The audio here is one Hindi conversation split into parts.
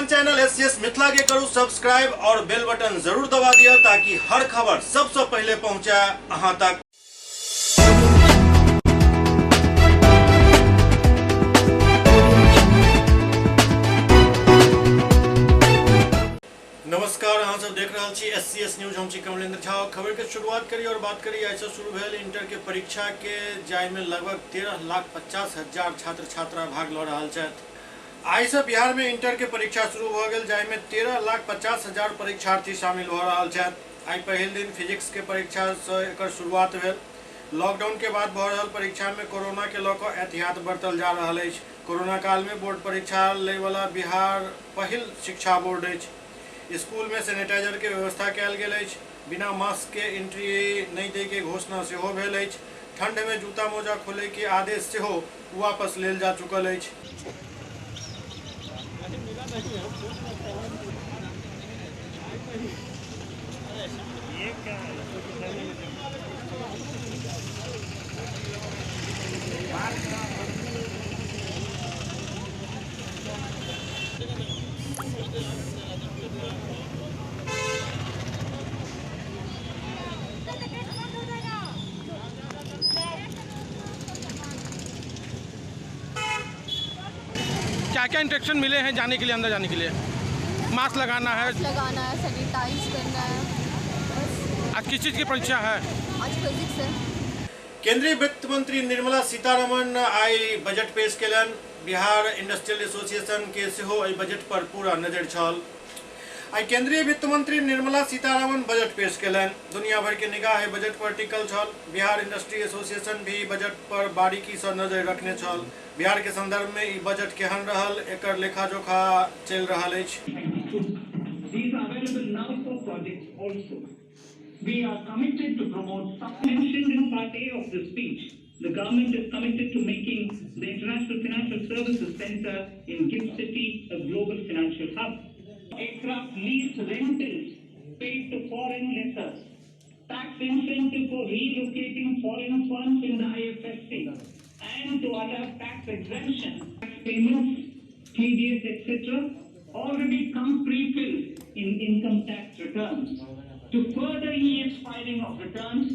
अपन चैनल एससीएस मिथिला के करू सब्सक्राइब और बेल बटन जरूर दबा दिया ताकि हर खबर सबसे पहले पहुंचे अहां तक। नमस्कार, अहाँ सब देख रहा छी एससीएस न्यूज। हम छी कमलेंद्र झा। खबर के शुरुआत करी और बात करी ऐसे शुरू भेल इंटर के परीक्षा के जाय में लगभग 13,50,000 छात्र छात्रा भाग ल रहा छथि। आई से बिहार में इंटर के परीक्षा शुरू हो गई, जाय में 13,50,000 परीक्षार्थी शामिल हो रहा छथि। आई पहल दिन फिजिक्स के परीक्षा से एकर शुरुआत भेल। लॉकडाउन के बाद भ रहल परीक्षा में कोरोना के लऽ कऽ एहतियात बरतल जा रहा है। कोरोना काल में बोर्ड परीक्षा ले वाला बिहार पहिल शिक्षा बोर्ड है। स्कूल में सैनिटाइजर के व्यवस्था कयल गेल अछि। बिना मास्क के एंट्री नहीं दै के घोषणा सेहो भेल अछि। ठंड में जूता मोजा खोले के आदेश सेहो वापस लेल जा चुकल अछि। क्या क्या इंस्ट्रक्शन मिले हैं जाने के लिए, अंदर जाने के लिए? मास्क लगाना है, सैनिटाइज करना है। बस। आज किस चीज़ की परीक्षा है? आज फिजिक्स है। केंद्रीय वित्त मंत्री निर्मला सीतारमण आई बजट पेश केलन। बिहार इंडस्ट्रियल एसोसिएशन के सेहो एहि बजट पर पूरा नजर छल। आई केंद्रीय वित्त मंत्री निर्मला सीतारमण बजट पेश केलन। दुनिया भर के निगाह बजट पर टिकल छल। बिहार इंडस्ट्री एसोसिएशन भी बजट पर बारीकी से नजर रखने छल। बिहार के संदर्भ में ई बजट केहन रहल एकर लेखा जोखा चल रहा है। These are available now for projects also. We are committed to promote, mentioned in part A of the speech. The government is committed to making the International Financial Services Center in GIFT City a global financial hub. Aircraft lease rentals paid to foreign lessors. Tax incentive for relocating foreign funds in the IFSC. And to allow tax exemption, tax payments, TDS, etc. already come pre-filled in income tax returns. To further ease filing of returns,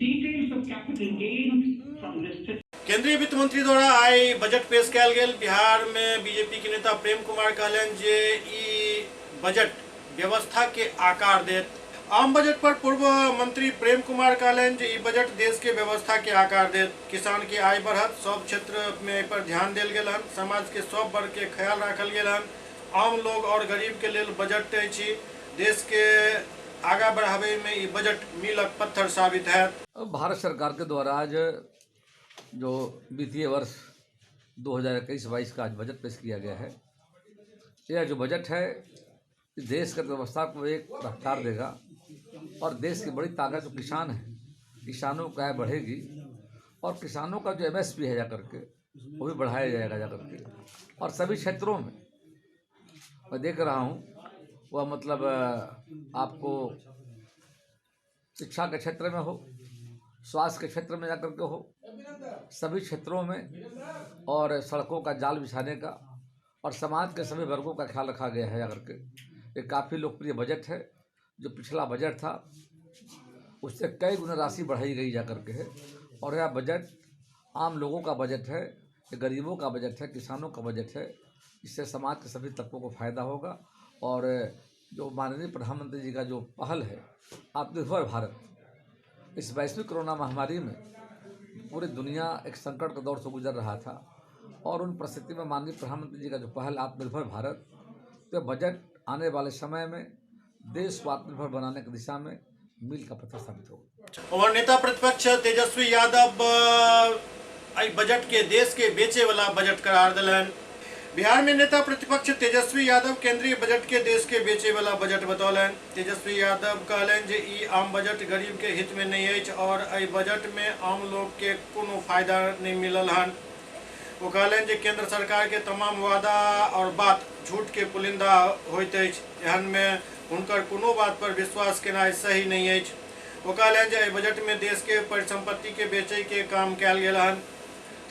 details of capital gains from listed. केंद्रीय वित्त मंत्री द्वारा आई बजट पेश कयल गेल। बिहार में बीजेपी के नेता प्रेम कुमार कहलन जे ई बजट व्यवस्था के आकार देत। आम बजट पर पूर्व मंत्री प्रेम कुमार कहलन जे ई बजट देश के व्यवस्था के आकार देत। किसान के आय बढ़त, सब क्षेत्र में पर ध्यान देल गेल हन। समाज के सब वर्ग के ख्याल रखल गेल हन। आम लोग और गरीब के लेल बजट अछि। देश के आगा बढ़ावे में ई बजट मीलक पत्थर साबित है। भारत सरकार के द्वारा आज जो वित्तीय वर्ष 2021-22 का आज बजट पेश किया गया है, यह जो बजट है देश की व्यवस्था को एक रफ्तार देगा और देश की बड़ी ताकत जो किसान है, किसानों की आय बढ़ेगी और किसानों का जो MSP है जा करके वो भी बढ़ाया जाएगा जा करके। और सभी क्षेत्रों में मैं देख रहा हूँ वह मतलब आपको शिक्षा के क्षेत्र में हो, स्वास्थ्य के क्षेत्र में जाकर के हो, सभी क्षेत्रों में और सड़कों का जाल बिछाने का और समाज के सभी वर्गों का ख्याल रखा गया है जाकर के। ये काफ़ी लोकप्रिय बजट है। जो पिछला बजट था उससे कई गुना राशि बढ़ाई गई जा करके है और यह बजट आम लोगों का बजट है, ये गरीबों का बजट है, किसानों का बजट है। इससे समाज के सभी तबकों को फायदा होगा। और जो माननीय प्रधानमंत्री जी का जो पहल है आत्मनिर्भर भारत, इस वैश्विक कोरोना महामारी में पूरी दुनिया एक संकट के दौर से गुजर रहा था और उन परिस्थिति में माननीय प्रधानमंत्री जी का जो पहल आत्मनिर्भर भारत, तो बजट आने वाले समय में देश को आत्मनिर्भर बनाने की दिशा में मील का पत्थर साबित होगा। और नेता प्रतिपक्ष तेजस्वी यादव बजट के देश के बेचे वाला बजट करार दिलन। बिहार में नेता प्रतिपक्ष तेजस्वी यादव केंद्रीय बजट के देश के बेचे वाला बजट बतौलन। तेजस्वी यादव कहलन जे ई आम बजट गरीब के हित में नहीं है और एहि बजट में आम लोग के कोनो फायदा नहीं मिलल हन। वो कहलन जे केंद्र सरकार के तमाम वादा और बात झूठ के पुलिंदा होइत अछि। एहन में हुनकर कोनो बात पर विश्वास केनाइ सही नहीं अछि। वो कहलन जे एहि बजट में देश के परिसंपत्ति के बेचे के काम कयल गेल हन।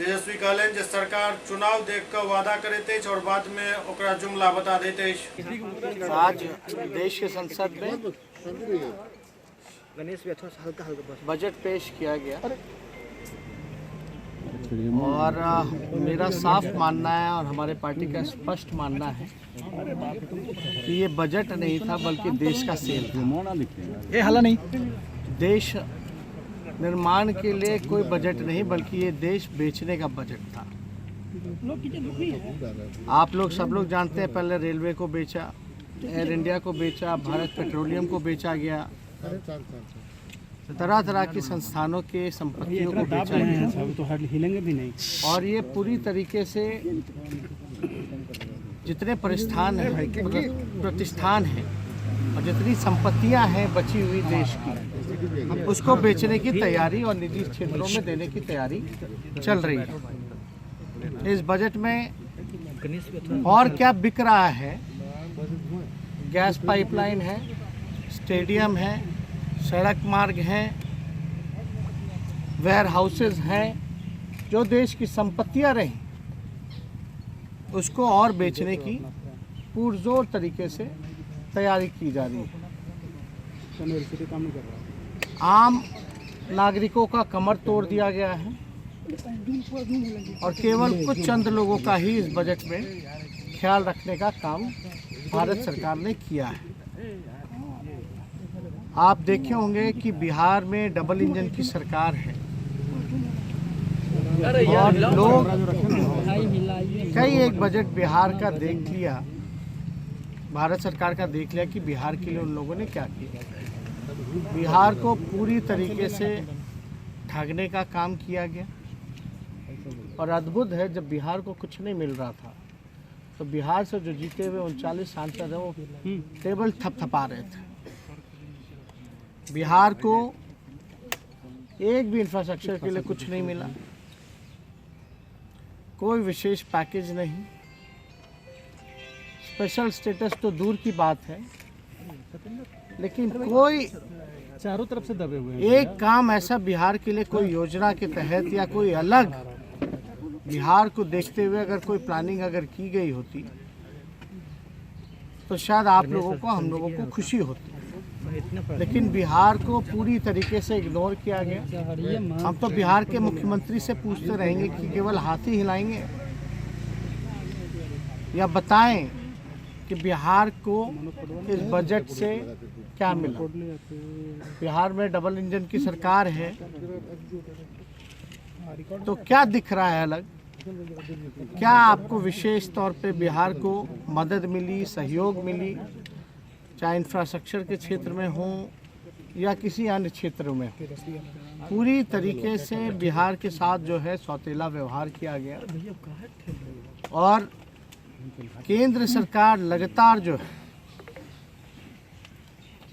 तेजस्वी कहलन जे सरकार चुनाव देख कर वादा करैत अछि और बाद में ओकरा जुमला बता दैत अछि। आज देश के संसद में बजट पेश किया गया और मेरा साफ मानना है और हमारे पार्टी का स्पष्ट मानना है कि ये बजट नहीं था बल्कि देश का सेल था। ये हला नहीं, देश निर्माण के लिए कोई बजट नहीं बल्कि ये देश बेचने का बजट था। आप लोग सब लोग जानते हैं, पहले रेलवे को बेचा, एयर इंडिया को बेचा, भारत पेट्रोलियम को बेचा गया, तरह तरह की संस्थानों के संपत्तियों को बेचा गया तो हिलेंगे भी नहीं। और ये पूरी तरीके से जितने प्रतिष्ठान हैं और जितनी संपत्तियां हैं बची हुई देश की, उसको बेचने की तैयारी और निजी क्षेत्रों में देने की तैयारी चल रही है। इस बजट में और क्या बिक रहा है? गैस पाइपलाइन है, स्टेडियम है, सड़क मार्ग हैं, वेयर हाउसेज हैं, जो देश की संपत्तियां रहीं उसको और बेचने की पुरजोर तरीके से तैयारी की जा रही है। आम नागरिकों का कमर तोड़ दिया गया है और केवल कुछ चंद लोगों का ही इस बजट में ख्याल रखने का काम भारत सरकार ने किया है। आप देखे होंगे कि बिहार में डबल इंजन की सरकार है और लोग कई एक बजट बिहार का देख लिया, भारत सरकार का देख लिया कि बिहार के लिए उन लोगों ने क्या किया। बिहार को पूरी तरीके से ठगने का काम किया गया और अद्भुत है, जब बिहार को कुछ नहीं मिल रहा था तो बिहार से जो जीते हुए 39 सांसद हैं वो टेबल थपथपा रहे थे। बिहार को एक भी इंफ्रास्ट्रक्चर के लिए कुछ नहीं मिला, कोई विशेष पैकेज नहीं, स्पेशल स्टेटस तो दूर की बात है, लेकिन कोई चारों तरफ से दबे हुए हैं। एक काम ऐसा बिहार के लिए कोई योजना के तहत या कोई अलग बिहार को देखते हुए अगर कोई प्लानिंग अगर की गई होती तो शायद आप लोगों को, हम लोगों को खुशी होती, लेकिन बिहार को पूरी तरीके से इग्नोर किया गया। हम तो बिहार के मुख्यमंत्री से पूछते रहेंगे कि केवल हाथ ही हिलाएंगे या बताएं कि बिहार को इस बजट से क्या मिला। बिहार में डबल इंजन की सरकार है तो क्या दिख रहा है अलग? क्या आपको विशेष तौर पे बिहार को मदद मिली, सहयोग मिली, चाहे इंफ्रास्ट्रक्चर के क्षेत्र में हो या किसी अन्य क्षेत्रों में हो? पूरी तरीके से बिहार के साथ जो है सौतेला व्यवहार किया गया और केंद्र सरकार लगातार जो है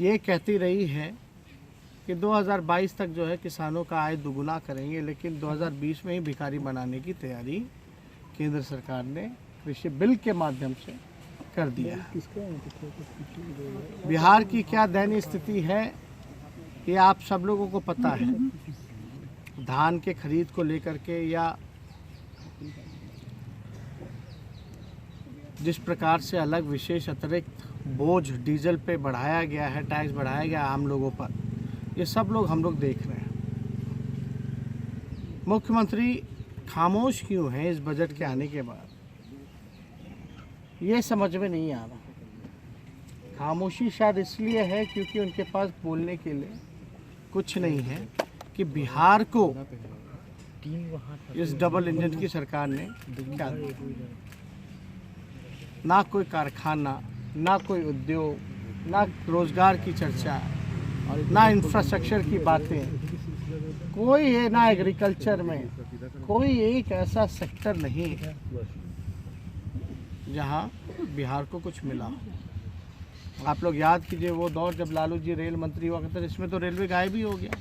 ये कहती रही है कि 2022 तक जो है किसानों का आय दुगुना करेंगे, लेकिन 2020 में ही भिखारी बनाने की तैयारी केंद्र सरकार ने कृषि बिल के माध्यम से कर दिया है। बिहार की क्या दयनीय स्थिति है ये आप सब लोगों को पता है। धान के खरीद को लेकर के या जिस प्रकार से अलग विशेष अतिरिक्त बोझ डीजल पे बढ़ाया गया है, टैक्स बढ़ाया गया आम लोगों पर, ये सब लोग हम लोग देख रहे हैं। मुख्यमंत्री खामोश क्यों हैं इस बजट के आने के बाद, ये समझ में नहीं आ रहा। खामोशी शायद इसलिए है क्योंकि उनके पास बोलने के लिए कुछ नहीं है कि बिहार को इस डबल इंजन की सरकार ने क्या दिया। ना कोई कारखाना, ना कोई उद्योग, ना रोजगार की चर्चा, ना इंफ्रास्ट्रक्चर की बातें, कोई है ना एग्रीकल्चर में कोई एक ऐसा सेक्टर नहीं है जहां बिहार को कुछ मिला। आप लोग याद कीजिए वो दौर जब लालू जी रेल मंत्री हुआ करते थे, इसमें तो रेलवे गायब ही हो गया।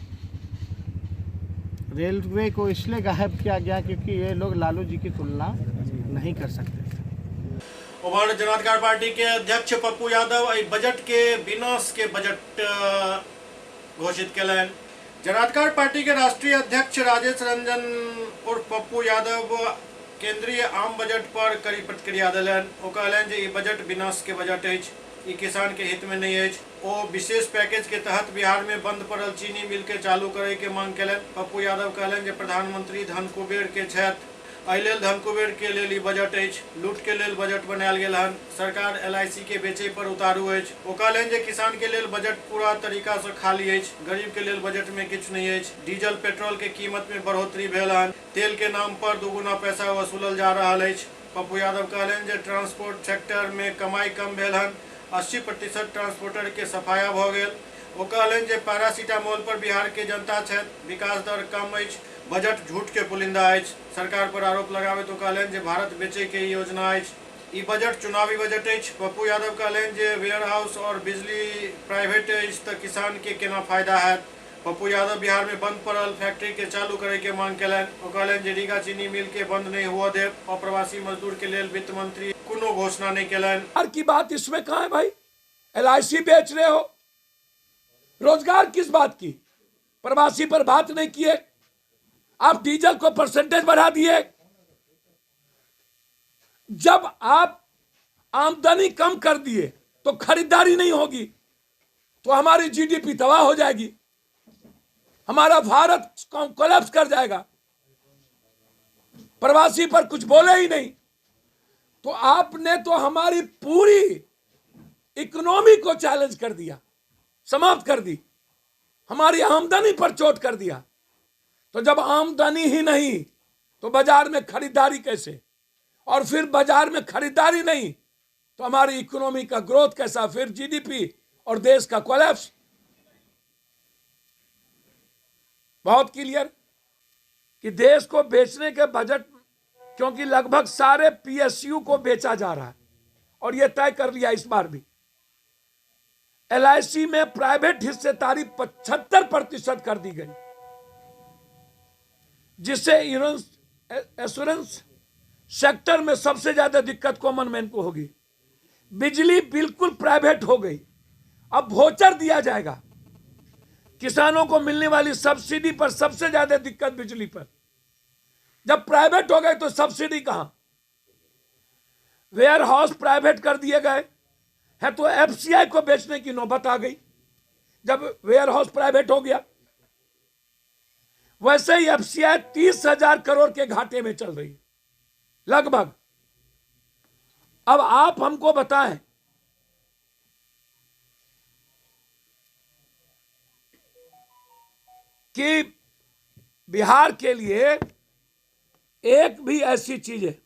रेलवे को इसलिए गायब किया गया क्योंकि ये लोग लालू जी की तुलना नहीं कर सकते थे। उमर जनाधिकार पार्टी के अध्यक्ष पप्पू यादव बजट के विनाश के बजट घोषित कलन। जनाधिकार पार्टी के राष्ट्रीय अध्यक्ष राजेश रंजन उर्फ पप्पू यादव केंद्रीय आम बजट पर कड़ी प्रतिक्रिया दिलन। ओ कहलन जे ई बजट विनाश के बजट अछि, ई किसान के हित में नहीं अछि। ओ विशेष पैकेज के तहत बिहार में बंद पड़ल चीनी मिल के चालू करे के मांग केलन। पप्पू यादव कहलन जे प्रधानमंत्री धन कुबेर के छथि, एहि लेल धन कुबेर के लेल ई बजट अछि। लूट के लेल बजट बनायल गेल हन। सरकार LIC के बेचे पर उतारू अछि। ओ कहलन जे किसान के लेल बजट पूरा तरीका से खाली अछि, गरीब के लेल बजट में किछु नहीं अछि। डीजल पेट्रोल के कीमत में बढ़ोतरी भेल हन। तेल के नाम पर दुगुना पैसा वसूलल जा रहल अछि। पप्पू यादव कहलन जे ट्रांसपोर्ट सेक्टर में कमाई कम भेल हन। 80% ट्रांसपोर्टर के सफाया भ गेल। ओ कहलन जे पैरासीटामोल पर बिहार के जनता छथि, विकास दर कम अछि, बजट झूठ के पुलिंदा अछि। सरकार पर आरोप लगावे तो कहलन जे भारत बेचे के योजना अछि। ई बजट चुनावी बजट अछि। पप्पू यादव कहलन जे वेयर हाउस और बिजली प्राइवेट अछि त किसान के केना फायदा हैत। पप्पू यादव बिहार में बंद पड़ल फैक्ट्री के चालू करे के मांग केलन। ओ कहलन जे रीगा चीनी मिल के बंद नहीं हुआ देव। अप्रवासी मजदूर के लेल वित्त मंत्री कोनो घोषणा नहीं केलन। हर की बात इसमें कहाँ है भाई? LIC बेच रहे हो, रोजगार किस बात की? प्रवासी पर बात नहीं किए। आप डीजल को परसेंटेज बढ़ा दिए। जब आप आमदनी कम कर दिए तो खरीदारी नहीं होगी, तो हमारी GDP तबाह हो जाएगी, हमारा भारत कोलैप्स कर जाएगा। प्रवासी पर कुछ बोले ही नहीं, तो आपने तो हमारी पूरी इकोनॉमी को चैलेंज कर दिया, समाप्त कर दी, हमारी आमदनी पर चोट कर दिया। तो जब आमदनी ही नहीं तो बाजार में खरीदारी कैसे? और फिर बाजार में खरीदारी नहीं तो हमारी इकोनॉमी का ग्रोथ कैसा? फिर GDP और देश का कोलैप्स। बहुत क्लियर कि देश को बेचने के बजट, क्योंकि लगभग सारे PSU को बेचा जा रहा है और यह तय कर लिया इस बार भी। LIC में प्राइवेट हिस्सेदारी 75% कर दी गई, जिससे एश्योरेंस सेक्टर में सबसे ज्यादा दिक्कत कॉमन मैन को होगी। बिजली बिल्कुल प्राइवेट हो गई। अब वोचर दिया जाएगा। किसानों को मिलने वाली सब्सिडी पर सबसे ज्यादा दिक्कत बिजली पर। जब प्राइवेट हो गए तो सब्सिडी कहां? वेयर हाउस प्राइवेट कर दिए गए है तो FCI को बेचने की नौबत आ गई जब वेयर हाउस प्राइवेट हो गया। वैसे ही FCI 30,000 करोड़ के घाटे में चल रही है लगभग। अब आप हमको बताएं कि बिहार के लिए एक भी ऐसी चीज है,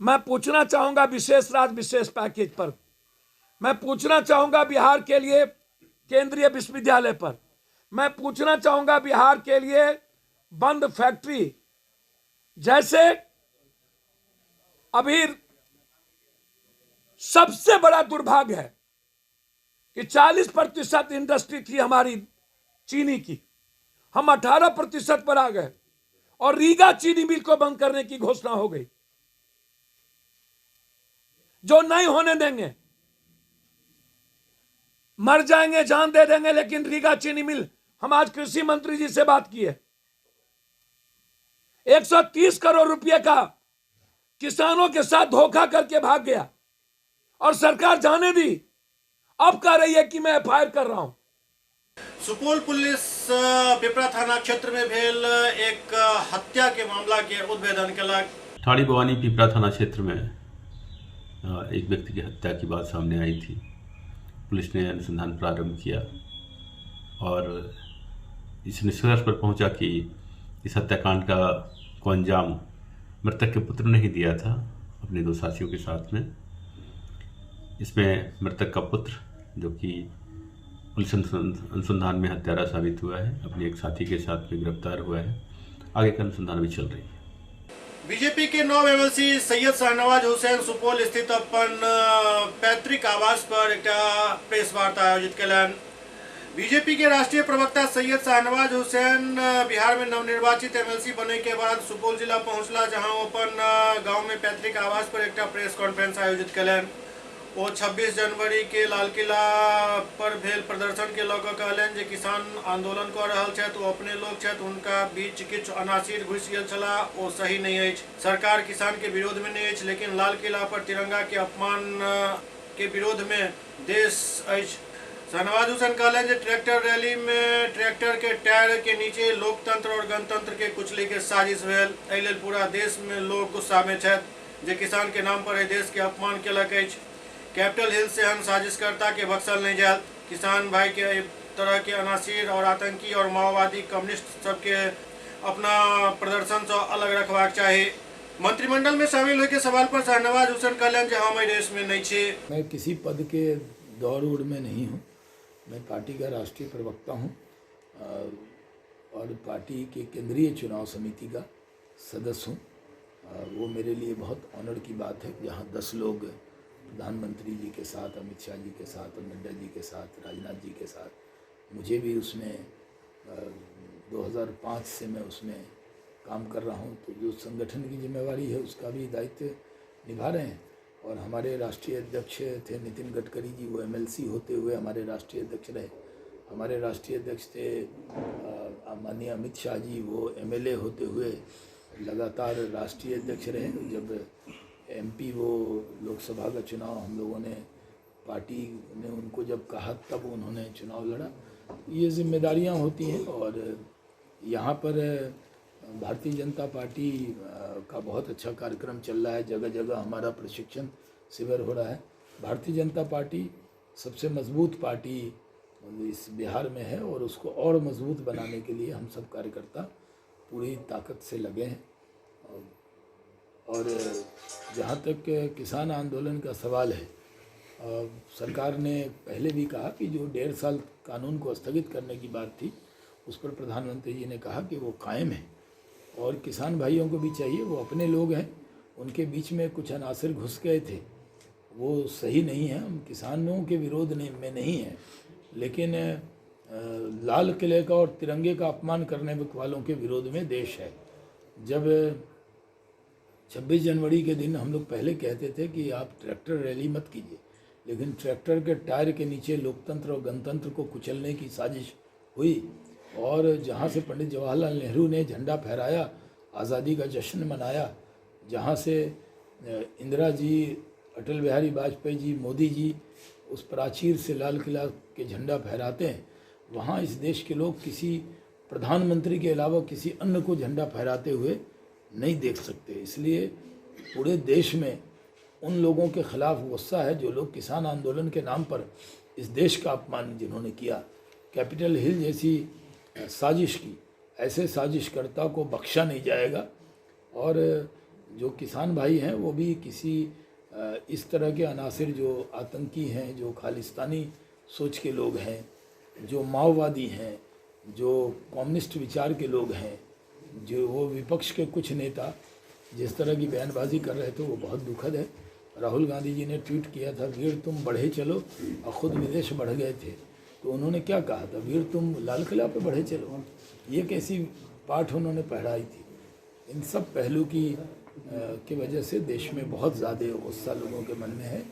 मैं पूछना चाहूंगा विशेष राज्य विशेष पैकेज पर, मैं पूछना चाहूंगा बिहार के लिए केंद्रीय विश्वविद्यालय पर, मैं पूछना चाहूंगा बिहार के लिए बंद फैक्ट्री। जैसे अभी सबसे बड़ा दुर्भाग्य है कि 40% इंडस्ट्री थी हमारी चीनी की, हम 18% पर आ गए और रीगा चीनी मिल को बंद करने की घोषणा हो गई, जो नहीं होने देंगे। मर जाएंगे, जान दे देंगे, लेकिन रीगा चीनी मिल, हम आज कृषि मंत्री जी से बात की है, 130 करोड़ रुपए का किसानों के साथ धोखा करके भाग गया और सरकार जाने दी। अब कह रही है कि मैं FIR कर रहा हूं। सुपौल पुलिस पिपरा थाना क्षेत्र में भेल एक हत्या के मामला के उद्भेदन केलक। ठाड़ी भवानी पिपरा थाना क्षेत्र में एक व्यक्ति की हत्या की बात सामने आई थी। पुलिस ने अनुसंधान प्रारंभ किया और इस निष्कर्ष पर पहुंचा कि इस हत्याकांड को अंजाम मृतक के पुत्र ने ही दिया था अपने 2 साथियों के साथ में। इसमें मृतक का पुत्र, जो कि पुलिस अनुसंधान में हत्यारा साबित हुआ है, अपने एक साथी के साथ में गिरफ्तार हुआ है। आगे का अनुसंधान भी चल रही है। बीजेपी के 9 MLC सैयद शाहनवाज हुसैन सुपौल स्थित अपन पैतृक आवास पर एक प्रेस वार्ता आयोजित कलन। बीजेपी के राष्ट्रीय प्रवक्ता सैयद शाहनवाज हुसैन बिहार में नवनिर्वाचित MLC बने के बाद सुपौल जिला पहुंचला, जहां अपन गांव में पैतृक आवास पर एक प्रेस कॉन्फ्रेंस आयोजित कलन। ओ 26 जनवरी के लाल किला पर भेल प्रदर्शन के लऽ कऽ कहलनि जे किसान आंदोलन कऽ रहल छथि, ओ अपने लोक छथि, हुनका बीच किछु अनासिर घुसि गेल छलाह, ओ सही नहीं अछि। सरकार किसान के विरोध में नहीं अछि, लेकिन लाल किला पर तिरंगा के अपमान के विरोध में देश अछि। शाहनवाज हुसैन कहलनि जे ट्रैक्टर रैली में ट्रैक्टर के टायर के नीचे लोकतंत्र और गणतंत्र के कुचले के साजिश भेल। एहि लेल पूरा देश में लोग गुस्सा में छथि जे किसान के नाम पर एहि देश के अपमान केलक अछि। कैपिटल हिल से हम साजिशकर्ता के बख्शल नहीं जायत। किसान भाई के तरह के अनासिर और आतंकी और माओवादी कम्युनिस्ट सबके अपना प्रदर्शन से अलग रखबाक चाही। मंत्रिमंडल में शामिल होने के सवाल पर शाहनवाज हुसैन कहलनि जे हम एहि देश में नहीं छी। मैं किसी पद के दौड़ उड़ में नहीं हूँ। मैं पार्टी का राष्ट्रीय प्रवक्ता हूँ और पार्टी के केंद्रीय चुनाव समिति का सदस्य हूँ। वो मेरे लिए बहुत ऑनर की बात है जहाँ 10 लोग प्रधानमंत्री जी के साथ, अमित शाह जी के साथ, नड्डा जी के साथ, राजनाथ जी के साथ, मुझे भी उसमें 2005 से मैं उसमें काम कर रहा हूँ। तो जो संगठन की जिम्मेवारी है उसका भी दायित्व निभा रहे हैं। और हमारे राष्ट्रीय अध्यक्ष थे नितिन गडकरी जी, वो MLC होते हुए हमारे राष्ट्रीय अध्यक्ष रहे। हमारे राष्ट्रीय अध्यक्ष थे माननीय अमित शाह जी, वो MLA होते हुए लगातार राष्ट्रीय अध्यक्ष रहे। जब MP वो लोकसभा का चुनाव हम लोगों ने, पार्टी ने उनको जब कहा तब उन्होंने चुनाव लड़ा। ये जिम्मेदारियां होती हैं। और यहाँ पर भारतीय जनता पार्टी का बहुत अच्छा कार्यक्रम चल रहा है। जगह जगह हमारा प्रशिक्षण शिविर हो रहा है। भारतीय जनता पार्टी सबसे मजबूत पार्टी इस बिहार में है और उसको और मजबूत बनाने के लिए हम सब कार्यकर्ता पूरी ताकत से लगे हैं। और जहाँ तक किसान आंदोलन का सवाल है, सरकार ने पहले भी कहा कि जो 1.5 साल कानून को स्थगित करने की बात थी, उस पर प्रधानमंत्री जी ने कहा कि वो कायम है। और किसान भाइयों को भी चाहिए, वो अपने लोग हैं, उनके बीच में कुछ अनासिर घुस गए थे, वो सही नहीं है। हम किसानों के विरोध में नहीं हैं, लेकिन लाल किले का और तिरंगे का अपमान करने वालों के विरोध में देश है। जब 26 जनवरी के दिन हम लोग पहले कहते थे कि आप ट्रैक्टर रैली मत कीजिए, लेकिन ट्रैक्टर के टायर के नीचे लोकतंत्र और गणतंत्र को कुचलने की साजिश हुई। और जहाँ से पंडित जवाहरलाल नेहरू ने झंडा फहराया, आज़ादी का जश्न मनाया, जहाँ से इंदिरा जी, अटल बिहारी वाजपेयी जी, मोदी जी उस प्राचीर से लाल किला के झंडा फहराते हैं, वहाँ इस देश के लोग किसी प्रधानमंत्री के अलावा किसी अन्य को झंडा फहराते हुए नहीं देख सकते। इसलिए पूरे देश में उन लोगों के खिलाफ गुस्सा है जो लोग किसान आंदोलन के नाम पर इस देश का अपमान जिन्होंने किया, कैपिटल हिल जैसी साजिश की। ऐसे साजिशकर्ता को बख्शा नहीं जाएगा। और जो किसान भाई हैं वो भी किसी इस तरह के अनासिर जो आतंकी हैं, जो खालिस्तानी सोच के लोग हैं, जो माओवादी हैं, जो कम्युनिस्ट विचार के लोग हैं, जो वो विपक्ष के कुछ नेता जिस तरह की बयानबाजी कर रहे थे वो बहुत दुखद है। राहुल गांधी जी ने ट्वीट किया था, वीर तुम बढ़े चलो, और ख़ुद विदेश बढ़ गए थे। तो उन्होंने क्या कहा था, वीर तुम लाल किला पे बढ़े चलो। ये कैसी पाठ उन्होंने पढ़ाई थी। इन सब पहलू की वजह से देश में बहुत ज़्यादा गुस्सा लोगों के मन में है।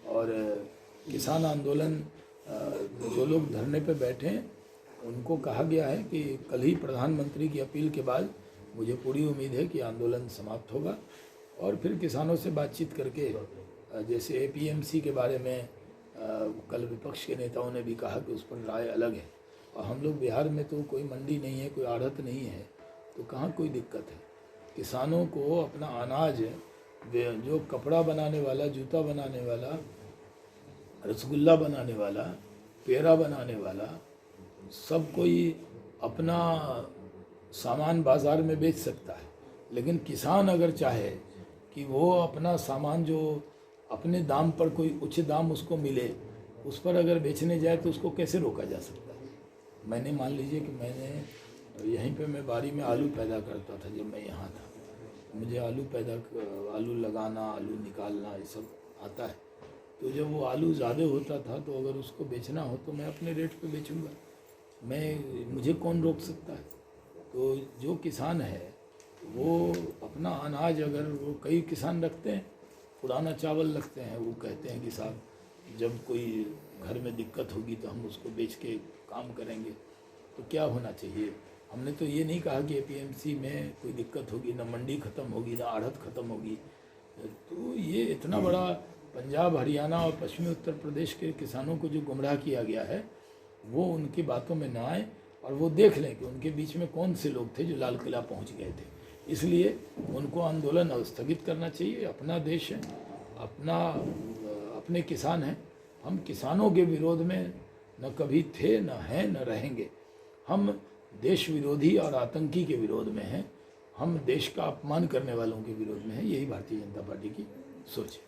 और किसान आंदोलन जो लोग धरने पे बैठे हैं उनको कहा गया है कि कल ही प्रधानमंत्री की अपील के बाद मुझे पूरी उम्मीद है कि आंदोलन समाप्त होगा। और फिर किसानों से बातचीत करके, जैसे APMC के बारे में कल विपक्ष के नेताओं ने भी कहा कि उस पर राय अलग है। और हम लोग बिहार में तो कोई मंडी नहीं है, कोई आढ़त नहीं है, तो कहाँ कोई दिक्कत है। किसानों को अपना अनाज, जो कपड़ा बनाने वाला, जूता बनाने वाला, रसगुल्ला बनाने वाला, पेड़ा बनाने वाला, सब कोई अपना सामान बाज़ार में बेच सकता है। लेकिन किसान अगर चाहे कि वो अपना सामान जो अपने दाम पर कोई उचित दाम उसको मिले, उस पर अगर बेचने जाए तो उसको कैसे रोका जा सकता है। मैंने मान लीजिए कि मैंने यहीं पे मैं बारी में आलू पैदा करता था जब मैं यहाँ था। मुझे आलू लगाना, आलू निकालना ये सब आता है। तो जब वो आलू ज़्यादा होता था तो अगर उसको बेचना हो तो मैं अपने रेट पे बेचूंगा, मुझे कौन रोक सकता है। तो जो किसान है वो अपना अनाज, अगर वो कई किसान रखते हैं पुराना चावल रखते हैं। वो कहते हैं कि साहब जब कोई घर में दिक्कत होगी तो हम उसको बेच के काम करेंगे। तो क्या होना चाहिए? हमने तो ये नहीं कहा कि एपीएमसी में कोई दिक्कत होगी, ना मंडी ख़त्म होगी, ना आढ़त ख़त्म होगी। तो ये इतना बड़ा पंजाब, हरियाणा और पश्चिमी उत्तर प्रदेश के किसानों को जो गुमराह किया गया है, वो उनकी बातों में ना आए और वो देख लें कि उनके बीच में कौन से लोग थे जो लाल किला पहुंच गए थे। इसलिए उनको आंदोलन स्थगित करना चाहिए। अपना देश है, अपने किसान हैं। हम किसानों के विरोध में न कभी थे, न हैं, न रहेंगे। हम देश विरोधी और आतंकी के विरोध में हैं। हम देश का अपमान करने वालों के विरोध में हैं। यही भारतीय जनता पार्टी की सोच है।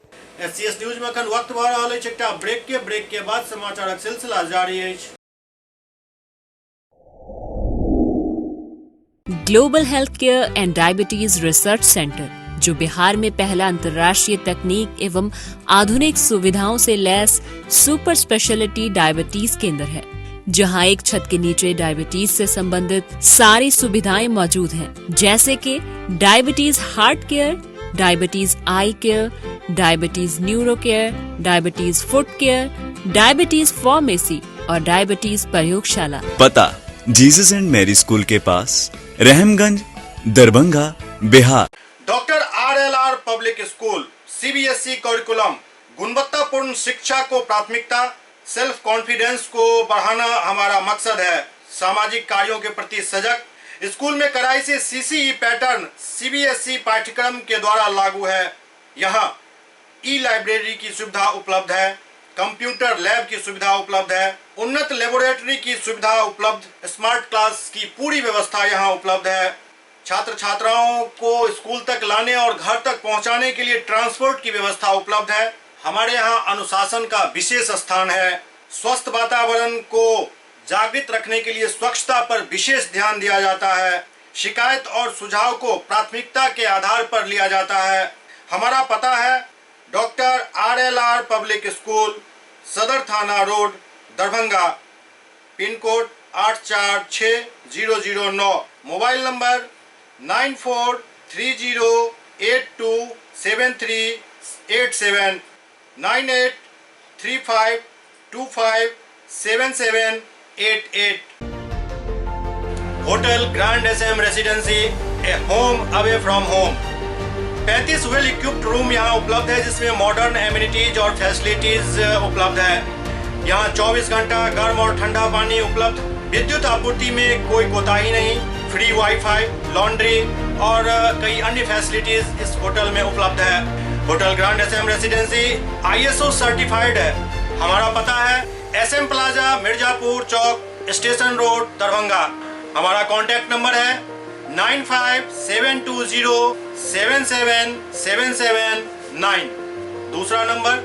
एससीएस न्यूज में अखन वक्त भऽ रहल अछि एकटा ब्रेक के बाद समाचारक सिलसिला जारी अछि। Global health care and diabetes research centre, जो बिहार में पहला अंतर्राष्ट्रीय तकनीक एवं आधुनिक सुविधाओं से लैस सुपर स्पेशलिटी डायबिटीज केंद्र है, जहां एक छत के नीचे डायबिटीज से संबंधित सारी सुविधाएं मौजूद हैं, जैसे कि diabetes heart care, diabetes eye care, diabetes neuro care, diabetes foot care, diabetes pharmacy और डायबिटीज प्रयोगशाला। पता जीसस एंड मैरी स्कूल के पास, Rahamganj, Darbhanga, Bihar. Doctor RLR public school CBSE curriculum, गुणवत्तापूर्ण शिक्षा को प्राथमिकता, सेल्फ कॉन्फिडेंस को बढ़ाना हमारा मकसद है। सामाजिक कार्यों के प्रति सजग। स्कूल में कड़ाई से CCE पैटर्न CBSE पाठ्यक्रम के द्वारा लागू है। यहाँ ई-लाइब्रेरी की सुविधा उपलब्ध है, कंप्यूटर लैब की सुविधा उपलब्ध है, उन्नत लेबोरेटरी की सुविधा उपलब्ध, स्मार्ट क्लास की पूरी व्यवस्था यहाँ उपलब्ध है। छात्र छात्राओं को स्कूल तक लाने और घर तक पहुंचाने के लिए ट्रांसपोर्ट की व्यवस्था उपलब्ध है। हमारे यहाँ अनुशासन का विशेष स्थान है। स्वस्थ वातावरण को जागृत रखने के लिए स्वच्छता पर विशेष ध्यान दिया जाता है। शिकायत और सुझाव को प्राथमिकता के आधार पर लिया जाता है। हमारा पता है डॉक्टर RLR पब्लिक स्कूल, सदर थाना road, Darbhanga, pin code 846009, mobile number 9430827387, 9835257788। Hotel grand SM residency, A home away from home. 35 well equipped room यहाँ उपलब्ध है, जिसमें मॉडर्न एमिनिटीज और फैसिलिटीज उपलब्ध है। यहाँ 24 घंटा गर्म और ठंडा पानी उपलब्ध। विद्युत आपूर्ति में कोई कोताही नहीं। फ्री वाईफाई, लॉन्ड्री और कई अन्य फैसिलिटीज इस होटल में उपलब्ध है। Hotel grand SM residency ISO certified है। हमारा पता है SM plaza, Mirzapur Chowk, station road, Darbhanga. हमारा कॉन्टैक्ट नंबर है 9572077779। दूसरा नंबर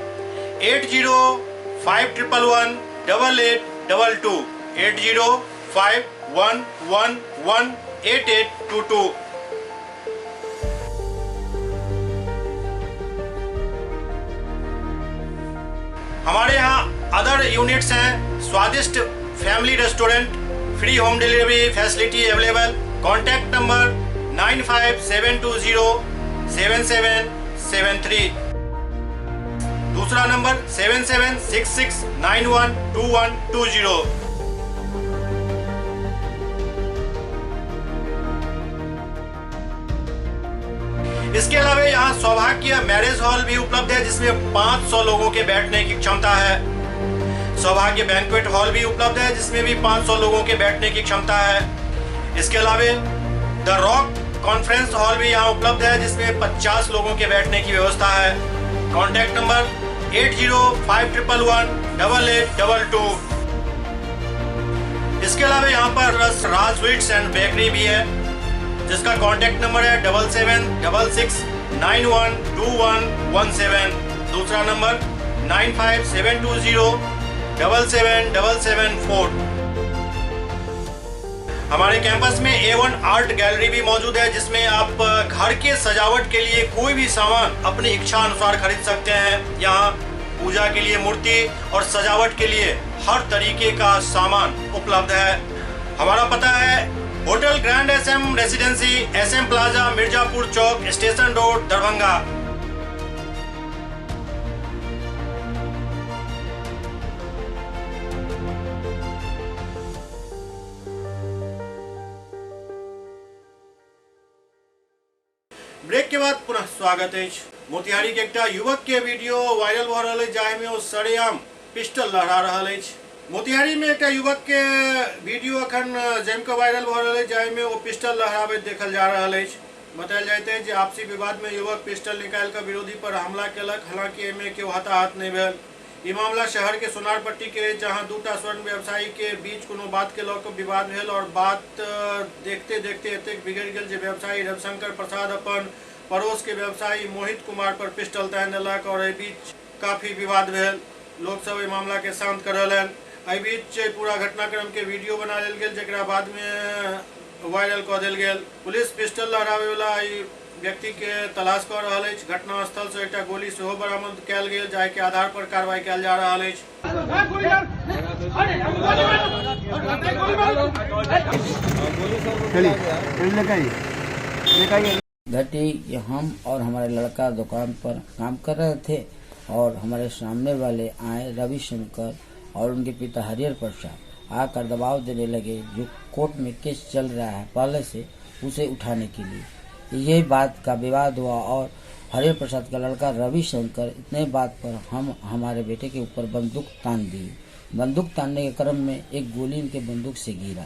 8051118822, 8051118822। हमारे यहाँ अदर यूनिट्स हैं। स्वादिष्ट family restaurant, free home delivery facility available. Contact number 9572077773। दूसरा नंबर 7766912120। इसके अलावा यहाँ सौभाग्य मैरिज हॉल भी उपलब्ध है, जिसमें 500 लोगों के बैठने की क्षमता है। सौभाग्य बैंक्वेट हॉल भी उपलब्ध है, जिसमें भी 500 लोगों के बैठने की क्षमता है। इसके अलावा द रॉक कॉन्फ्रेंस हॉल भी यहाँ उपलब्ध है, जिसमें 50 लोगों के बैठने की व्यवस्था है। Contact number 8051118822। इसके अलावा यहाँ पर राज स्वीट्स एंड बेकरी भी है, जिसका कॉन्टैक्ट नंबर है 7766912117। दूसरा नंबर 9572077774। हमारे कैंपस में A1 आर्ट गैलरी भी मौजूद है, जिसमें आप घर के सजावट के लिए कोई भी सामान अपनी इच्छा अनुसार खरीद सकते हैं। यहाँ पूजा के लिए मूर्ति और सजावट के लिए हर तरीके का सामान उपलब्ध है। हमारा पता है hotel grand SM residency, SM plaza, Mirzapur Chowk, station road, Darbhanga. Break के बाद पुनः स्वागत है। मोतिहारी के एकटा युवक के वीडियो वायरल भ रहा है जाहिमे ओ सरेआम पिस्टल लहरा रहा है। मोतिहारी में एकटा युवक के वीडियो अखन जम के वायरल भ रहा है जाहिमे ओ पिस्टल लहराबैत देखल जा रहा है। बतायल जाइत है जे आपसी विवाद में युवक पिस्टल निकाल कर विरोधी पर हमला केलक। हालांकि एमे केओ हताहत नहीं भेल। ई मामला शहर के सोनारपट्टी के जहां दूटा स्वर्ण व्यवसायी के बीच कोनो बात के लऽ कऽ विवाद भेल और बात देखते देखते एतेक बिगड़ि गेल जे व्यवसायी रविशंकर प्रसाद अपन पड़ोस के व्यवसायी मोहित कुमार पर पिस्टल तानि देलक और एहि बीच काफी विवाद भेल। लोग सब एहि मामला के शांत करलन। एहि बीच पूरा घटनाक्रम के वीडियो बना लेल गेल जेकरा बाद में वायरल कऽ देल गेल। पुलिस पिस्टल लहराबे वाला व्यक्ति के तलाश कर रहा है। घटना स्थल से एक गोली सेहो बरामद कयल गेल जाहि के आधार पर कार्रवाई कयल जा रहा है। घटी हम और हमारे लड़का दुकान पर काम कर रहे थे और हमारे सामने वाले आए रविशंकर और उनके पिता हरिहर प्रसाद आकर दबाव देने लगे जो कोर्ट में केस चल रहा है पहले से उसे उठाने के लिए। यही बात का विवाद हुआ और हरिहर प्रसाद का लड़का रविशंकर इतने बात पर हम हमारे बेटे के ऊपर बंदूक तान दी। बंदूक तानने के क्रम में एक गोली इनके बंदूक से गिरा।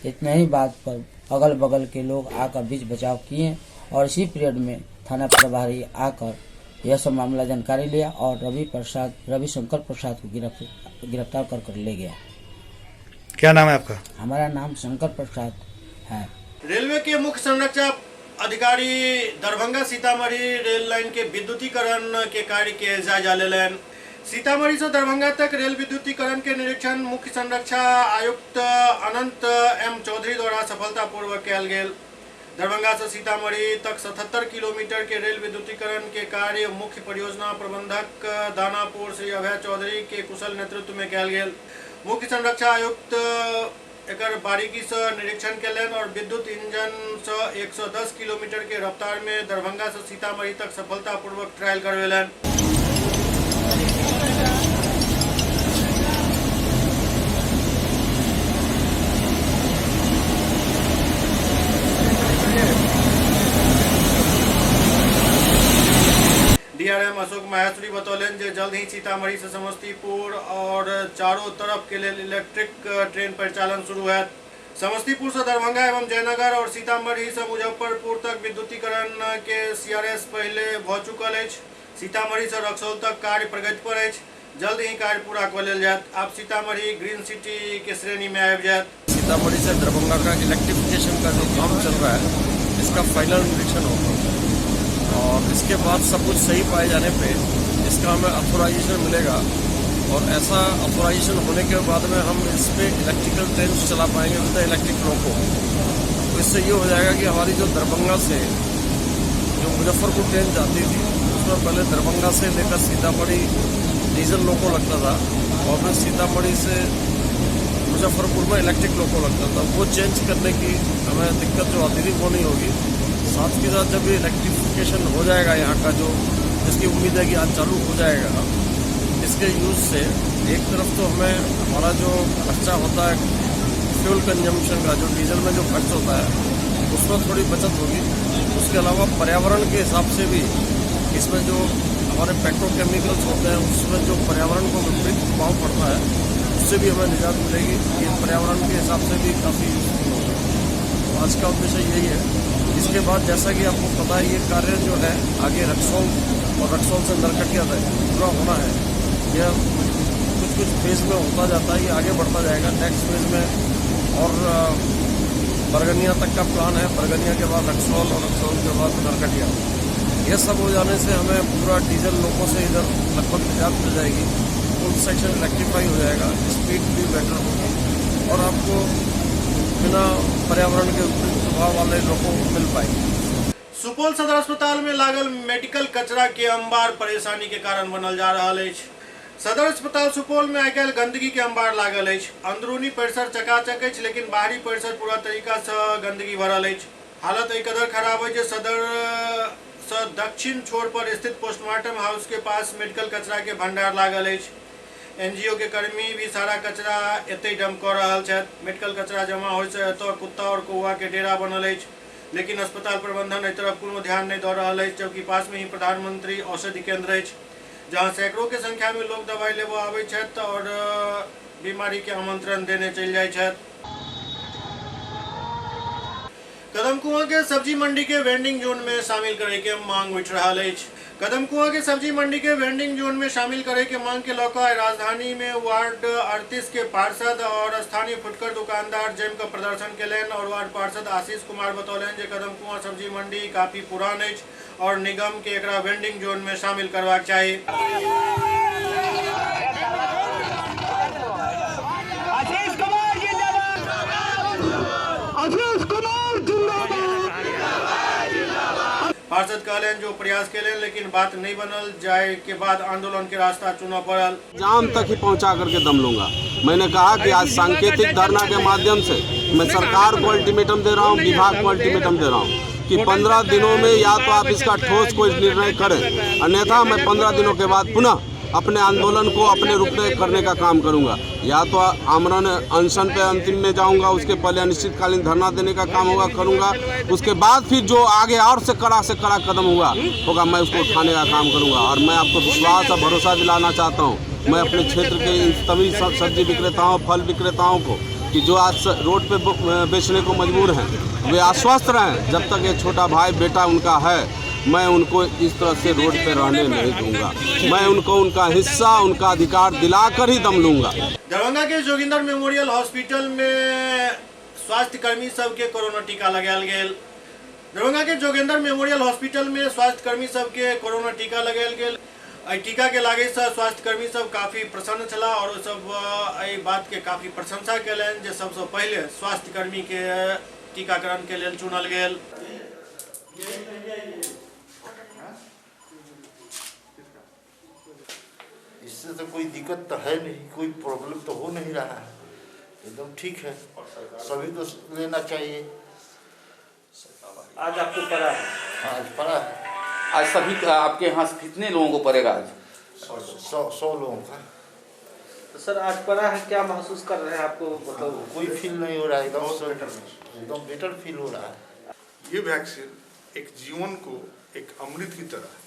इतने ही बात पर अगल बगल के लोग आकर बीच बचाव किए और इसी पीरियड में थाना प्रभारी आकर यह सब मामला जानकारी लिया और रविशंकर प्रसाद को गिरफ्तार कर ले गया। क्या नाम है आपका? हमारा नाम शंकर प्रसाद है। रेलवे के मुख्य संरक्षक अधिकारी दरभंगा सीतामढ़ी रेल लाइन के विद्युतीकरण के कार्य के जायजा लेलन। सीतामढ़ी से दरभंगा तक रेल विद्युतीकरण के निरीक्षण मुख्य संरक्षा आयुक्त अनंत एम चौधरी द्वारा सफलतापूर्वक कयल गेल। दरभंगा से सीतामढ़ी तक 77 किलोमीटर के रेल विद्युतीकरण के कार्य मुख्य परियोजना प्रबंधक दानापुर श्री अभय चौधरी के कुशल नेतृत्व में कयल गेल। मुख्य संरक्षा आयुक्त एकर बारीकी से निरीक्षण कयलनि और विद्युत इंजन से 110 किलोमीटर के रफ्तार में दरभंगा से सीतामढ़ी तक सफलतापूर्वक ट्रायल करवेलनि। डीआरएम अशोक माहेश्वरी बतौलन जे जल्द ही सीतामढ़ी से समस्तीपुर और चारों तरफ के लिए इलेक्ट्रिक ट्रेन परिचालन शुरू है। समस्तीपुर से दरभंगा एवं जयनगर और सीतामढ़ी से मुजफ्फरपुर तक विद्युतीकरण के सीआरएस पहले भ चुकल है। सीतामढ़ी से रक्सौल तक कार्य प्रगति पर है। जल्द ही कार्य पूरा कर लेल जायत। अब सीतामढ़ी ग्रीन सिटी के श्रेणी में आबि जायत। सीतामढ़ी से दरभंगा का इलेक्ट्रिफिकेशन का जो काम चल रहा है इसका फाइनल निरीक्षण होगा और इसके बाद सब कुछ सही पाए जाने पे इसका हमें अथोराइजेशन मिलेगा और ऐसा अथोराइजेशन होने के बाद में हम इस पे इलेक्ट्रिकल ट्रेन चला पाएंगे विद इलेक्ट्रिक लोको। तो इससे ये हो जाएगा कि हमारी जो दरभंगा से जो मुजफ्फरपुर ट्रेन जाती थी उसमें पहले दरभंगा से लेकर सीतामढ़ी डीजल लोको लगता था और फिर सीतामढ़ी से मुजफ्फरपुर में इलेक्ट्रिक लोको लगता था। वो चेंज करने की हमें दिक्कत जो आती थी वो नहीं होगी। साथ के साथ जब ये इलेक्ट्रिफिकेशन हो जाएगा यहाँ का जो जिसकी उम्मीद है कि आज चालू हो जाएगा इसके यूज़ से एक तरफ तो हमें हमारा जो खर्चा होता है फ्यूल कंजम्पशन का जो डीजल में जो खर्च होता है उसमें थोड़ी बचत होगी। उसके अलावा पर्यावरण के हिसाब से भी इसमें जो हमारे पेट्रोकेमिकल्स होते हैं उसमें जो पर्यावरण को विपरीत प्रभाव पड़ता है उससे भी हमें निजात मिलेगी। ये पर्यावरण के हिसाब से भी काफ़ी यूजफुल होगा। तो आज का उद्देश्य यही है। इसके बाद जैसा कि आपको पता है ये कार्य जो है आगे रक्सौल और रक्सौल से नरकटिया तक पूरा होना है। यह कुछ फेज में होता जाता है, ये आगे बढ़ता जाएगा। नेक्स्ट फेज में और बरगनिया तक का प्लान है। बरगनिया के बाद रक्सौल और रक्सौल के बाद नरकटिया। यह सब हो जाने से हमें पूरा डीजल लोगों से इधर लगभग निजात मिल जाएगी। फुल सेक्शन इलेक्ट्रीफाई हो जाएगा, स्पीड भी बेटर होगी और आपको बिना पर्यावरण के प्रभाव वाले लोगों को मिल पाएंगे। सुपौल सदर अस्पताल में लागल मेडिकल कचरा के अंबार परेशानी के कारण बनल जा रहा है। सदर अस्पताल सुपौल में आइ गंदगी के अंबार लागल है। अंदरूनी परिसर चकाचक है लेकिन बाहरी परिसर पूरा तरीका से गंदगी भरल है। हालत एहि कदर खराब है जे सदर से दक्षिण छोर पर स्थित पोस्टमार्टम हाउस के पास मेडिकल कचरा के भंडार लागल है। एनजीओ के कर्मी भी सारा कचरा एते डंप कर रहा है। मेडिकल कचरा जमा हो कुत्ता और कौआ के डेरा बनल है। लेकिन अस्पताल प्रबंधन एहि तरफ कोनो ध्यान नहीं दऽ रहल अछि, जबकि पास में ही प्रधानमंत्री औषधि केंद्र अछि, जहां सैकड़ों के संख्या में लोग दवाई लेबो आबै छथि और बीमारी के आमंत्रण देने चलि जाइ छथि। कदमकुआं के सब्जी मंडी के वेंडिंग जोन में शामिल करे के मांग उठि रहल अछि। कदमकुआं के सब्जी मंडी के वेंडिंग जोन में शामिल करे के मांग के लौकर राजधानी में वार्ड 38 के पार्षद और स्थानीय फुटकर दुकानदार जम का प्रदर्शन केलनि और वार्ड पार्षद आशीष कुमार बतौलनि जे कदमकुआं सब्जी मंडी काफी पुरान अछि और निगम के एकरा वेंडिंग जोन में शामिल करबाक चाही। पार्षद कहलन जो प्रयास केलन लेकिन बात नहीं बनल, जाए के बाद आंदोलन के रास्ता चुना पड़ल। जाम तक ही पहुंचा करके दम लूंगा। मैंने कहा कि आज सांकेतिक धरना के माध्यम से मैं सरकार को अल्टीमेटम दे रहा हूं, विभाग को अल्टीमेटम दे रहा हूं कि 15 दिनों में या तो आप इसका ठोस कोई निर्णय करें, अन्यथा मैं 15 दिनों के बाद पुनः अपने आंदोलन को अपने रूप में करने का काम करूंगा। या तो आमरण अनशन पे अंतिम में जाऊंगा, उसके पहले अनिश्चितकालीन धरना देने का काम करूंगा, उसके बाद फिर जो आगे और से कड़ा कदम होगा मैं उसको उठाने का काम करूंगा। और मैं आपको विश्वास और भरोसा दिलाना चाहता हूं, मैं अपने क्षेत्र के इन सभी सब्जी विक्रेताओं, फल विक्रेताओं को कि जो आज रोड पे बेचने को मजबूर हैं, वे आश्वस्त रहें। जब तक ये छोटा भाई बेटा उनका है, मैं उनको इस तरह से रोड पे रहने नहीं दूंगा। मैं उनको उनका हिस्सा, उनका अधिकार दिलाकर ही दम लूंगा। दरभंगा के जोगिंदर मेमोरियल हॉस्पिटल में स्वास्थ्य कर्मी सबके कोरोना टीका लगायल गेल। दरभंगा के जोगिंदर मेमोरियल हॉस्पिटल में स्वास्थ्य कर्मी सबके कोरोना टीका लगायल गेल। टीका के लागे से स्वास्थ्य कर्मी सब काफी प्रसन्न छला और सब एहि बात के काफी प्रशंसा केलनि जे सबसे पहले स्वास्थ्य कर्मी के टीकाकरण के लेल चुनल गेल। इससे तो कोई दिक्कत तो है नहीं, कोई प्रॉब्लम तो हो नहीं रहा है, एकदम ठीक है, सभी को लेना चाहिए। आज आपको पड़ा है? आज पड़ा है। आज सभी आपके यहाँ से कितने लोगों को पड़ेगा? आज 100 लोगों का। तो सर आज पड़ा है, क्या महसूस कर रहे हैं आपको? मतलब कोई फील नहीं हो रहा है, एकदम बेटर फील हो रहा है। ये वैक्सीन एक जीवन को एक अमृत की तरह है।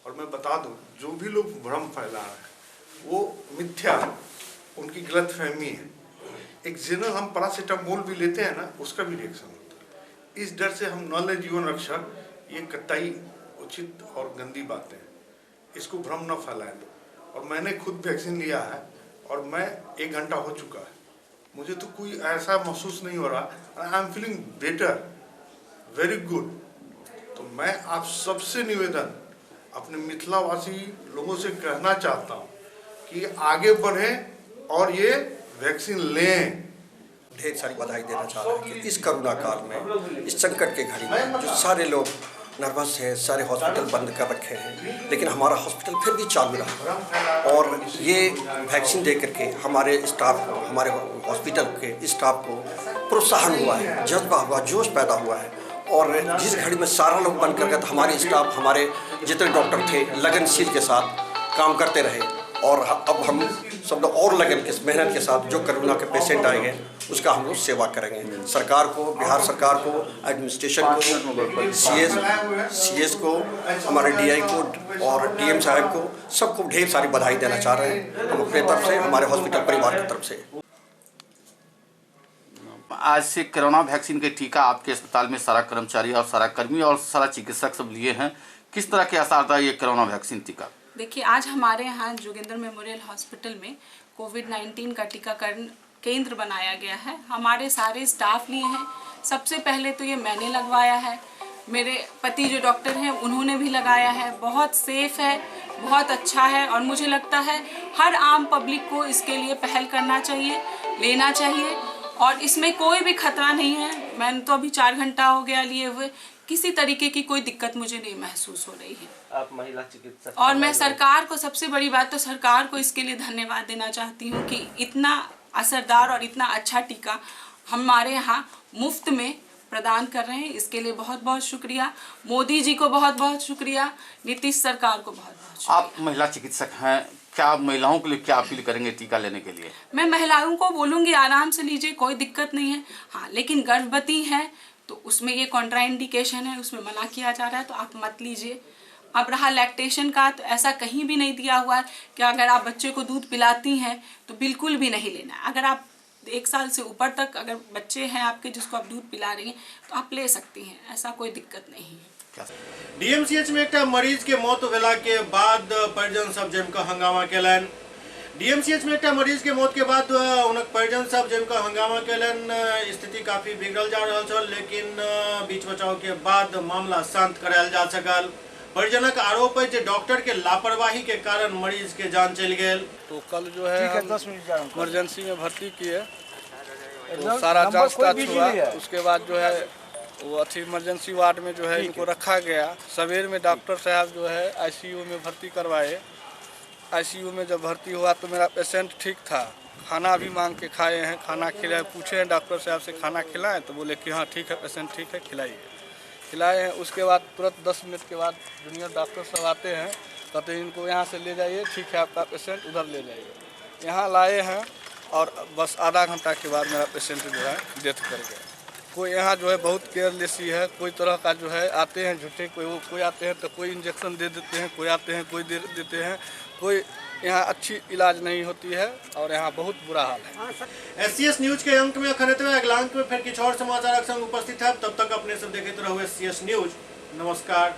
और मैं बता दूं, जो भी लोग भ्रम फैला रहे हैं वो मिथ्या, उनकी गलतफहमी है। एक जनरल हम पैरासीटामोल भी लेते हैं ना, उसका भी रिएक्शन होता है। इस डर से हम न ले जीवन रक्षा, ये कतई उचित और गंदी बातें हैं, इसको भ्रम न फैलाएं। और मैंने खुद वैक्सीन लिया है और मैं 1 घंटा हो चुका है, मुझे तो कोई ऐसा महसूस नहीं हो रहा। I am feeling better, very good. तो मैं आप सबसे निवेदन अपने मिथिलावासी लोगों से कहना चाहता हूँ कि आगे बढ़ें और ये वैक्सीन लें। ढेर सारी बधाई देना चाह रहे हैं कि इस कोरोना काल में, इस संकट के घड़ी में जो सारे लोग नर्वस हैं, सारे हॉस्पिटल बंद कर रखे हैं, लेकिन हमारा हॉस्पिटल फिर भी चालू रहा। और ये वैक्सीन दे करके हमारे स्टाफ को, हमारे हॉस्पिटल के स्टाफ को प्रोत्साहन हुआ है, जज्बा हुआ, जोश पैदा हुआ है। और जिस घड़ी में सारा लोग बंद कर गए, तो हमारे स्टाफ, हमारे जितने डॉक्टर थे, लगनशील के साथ काम करते रहे। और अब हम सब लोग और लगन के मेहनत के साथ जो कोरोना के पेशेंट आएंगे उसका हम लोग सेवा करेंगे। सरकार को, बिहार सरकार को, एडमिनिस्ट्रेशन को, सीएस को, हमारे डीआई को और डीएम साहब को, सबको ढेर सारी बधाई देना चाह रहे हैं हम अपने तरफ से, हमारे हॉस्पिटल परिवार की तरफ से। आज से कोरोना वैक्सीन के टीका आपके अस्पताल में सारा कर्मचारी और सारा कर्मी और सारा चिकित्सक सब लिए हैं, किस तरह के असर था ये कोरोना वैक्सीन टीका? देखिए, आज हमारे यहाँ जोगिंदर मेमोरियल हॉस्पिटल में कोविड-19 का टीकाकरण केंद्र बनाया गया है। हमारे सारे स्टाफ लिए हैं। सबसे पहले तो ये मैंने लगवाया है, मेरे पति जो डॉक्टर हैं उन्होंने भी लगाया है। बहुत सेफ है, बहुत अच्छा है और मुझे लगता है हर आम पब्लिक को इसके लिए पहल करना चाहिए, लेना चाहिए और इसमें कोई भी खतरा नहीं है। मैंने तो अभी 4 घंटा हो गया लिए हुए, किसी तरीके की कोई दिक्कत मुझे नहीं महसूस हो रही है। आप महिला चिकित्सक और मैं सरकार को, सबसे बड़ी बात तो सरकार को इसके लिए धन्यवाद देना चाहती हूँ कि इतना असरदार और इतना अच्छा टीका हमारे यहाँ मुफ्त में प्रदान कर रहे हैं। इसके लिए बहुत बहुत शुक्रिया। मोदी जी को बहुत बहुत शुक्रिया, नीतीश सरकार को बहुत बहुत शुक्रिया। आप महिला चिकित्सक हैं, क्या महिलाओं के लिए क्या अपील करेंगे टीका लेने के लिए? मैं महिलाओं को बोलूँगी आराम से लीजिए, कोई दिक्कत नहीं है। हाँ, लेकिन गर्भवती हैं, तो उसमें ये कॉन्ट्राइंडिकेशन है, उसमें मना किया जा रहा है, तो आप मत लीजिए। अब रहा लैक्टेशन का, तो ऐसा कहीं भी नहीं दिया हुआ है कि अगर आप बच्चे को दूध पिलाती हैं तो बिल्कुल भी नहीं लेना है। अगर आप 1 साल से ऊपर तक अगर बच्चे हैं आपके जिसको आप दूध पिला रही हैं तो आप ले सकती हैं, ऐसा कोई दिक्कत नहीं है। डीएमसीएच में एक मरीज के मौत भेला के बाद परिजन सब जमकर हंगामा केलन। डीएमसीएच में एक मरीज के मौत के बाद उनक परिजन सब जमकर हंगामा केलन। स्थिति काफी बिगड़ल जा रहा था, लेकिन बीच बचाव के बाद मामला शांत करायल जा सकल। परिजनक आरोप है कि डॉक्टर के लापरवाही के कारण मरीज के जान चल गए। तो कल जो है इमरजेंसी में भर्ती किए, तो सारा जांच हुआ, उसके बाद जो है वो अच्छी इमरजेंसी वार्ड में जो है इनको रखा गया। सवेर में डॉक्टर साहब जो है आईसीयू में भर्ती करवाए। आईसीयू में जब भर्ती हुआ तो मेरा पेशेंट ठीक था, खाना भी मांग के खाए हैं, खाना खिलाए। पूछे हैं डॉक्टर साहब से खाना खिलाएं, तो बोले कि हाँ ठीक है, पेशेंट ठीक है, खिलाए हैं। उसके बाद तुरंत 10 मिनट के बाद जूनियर डॉक्टर सब आते हैं, कहते हैं इनको यहाँ से ले जाइए, ठीक है आपका पेशेंट उधर ले जाइए। यहाँ लाए हैं और बस आधा घंटा के बाद मेरा पेशेंट जो है डेथ कर गया। कोई यहाँ जो है बहुत केयरलेसी है, कोई तरह का जो है आते हैं झूठे, कोई आते हैं तो कोई इंजेक्शन दे देते हैं, कोई आते हैं कोई दे देते हैं, कोई यहाँ अच्छी इलाज नहीं होती है और यहाँ बहुत बुरा हाल है। SCS न्यूज के अंक में अखनत में अगला अंक में फिर कुछ और समाचार संग उपस्थित है। तब तक अपने सब देखते रहो SCS न्यूज। नमस्कार।